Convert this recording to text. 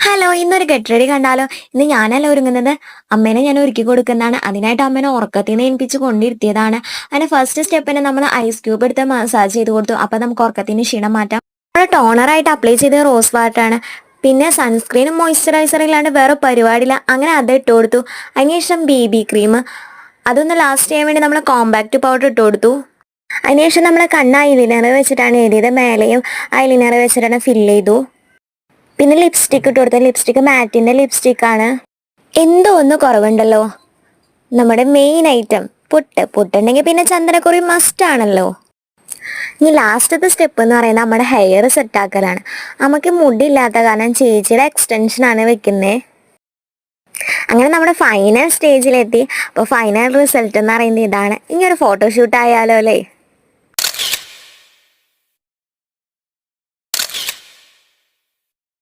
Hello, ഇന്നൊരു get ready കണ്ടാലോ? ഇന്ന് ഞാനല്ല ഒരുങ്ങുന്നത്, അമ്മേനെ ഞാൻ ഒരുക്കി കൊടുക്കുന്നതാണ്. അതിനായിട്ട് അമ്മേനെ ഉറക്കത്തിൽ നിന്ന് എണീപ്പിച്ച് കൊണ്ടിരുത്തിയതാണ്. അതിന് ഫസ്റ്റ് സ്റ്റെപ്പിന് നമ്മൾ ഐസ് ക്യൂബ് എടുത്ത് മസാജ് ചെയ്ത് കൊടുത്തു. അപ്പം നമുക്ക് ഉറക്കത്തിന് ക്ഷീണം മാറ്റാം. നമ്മൾ ടോണറായിട്ട് അപ്ലൈ ചെയ്തത് റോസ് വാട്ടറാണ്. പിന്നെ സൺസ്ക്രീനും മോയ്സ്ചറൈസറും ഇല്ലാണ്ട് വേറെ പരിപാടിയില്ല. അങ്ങനെ അത് ഇട്ട് കൊടുത്തു. അതിനുശേഷം BB ക്രീം, അതൊന്ന് ലാസ്റ്റ് ചെയ്യാൻ വേണ്ടി നമ്മൾ കോമ്പാക്ട് പൗഡർ ഇട്ട് കൊടുത്തു. അതിനുശേഷം നമ്മൾ കണ്ണ് ഐലിനർ വെച്ചിട്ടാണ് എഴുതിയത്. മേലെയും ഐലിനർ വെച്ചിട്ടാണ് ഫില്ല് ചെയ്തു. പിന്നെ ലിപ്സ്റ്റിക്ക് ഇട്ട് കൊടുത്ത ലിപ്സ്റ്റിക്ക് മാറ്റിൻ്റെ ലിപ്സ്റ്റിക്കാണ്. എന്തോ ഒന്ന് കുറവുണ്ടല്ലോ. നമ്മുടെ മെയിൻ ഐറ്റം പുട്ടുണ്ടെങ്കിൽ പിന്നെ ചന്ദനക്കുറി മസ്റ്റ് ആണല്ലോ. ഇനി ലാസ്റ്റത്തെ സ്റ്റെപ്പ് എന്ന് പറയുന്നത് നമ്മുടെ ഹെയർ സെറ്റാക്കലാണ്. നമുക്ക് മുടി ഇല്ലാത്ത കാരണം ചേച്ചിയുടെ എക്സ്റ്റൻഷനാണ് വെക്കുന്നത്. അങ്ങനെ നമ്മുടെ ഫൈനൽ സ്റ്റേജിലെത്തി. അപ്പോൾ ഫൈനൽ റിസൾട്ട് എന്ന് പറയുന്നത് ഇതാണ്. ഇനി ഒരു ഫോട്ടോഷൂട്ട് ആയാലോ അല്ലേ?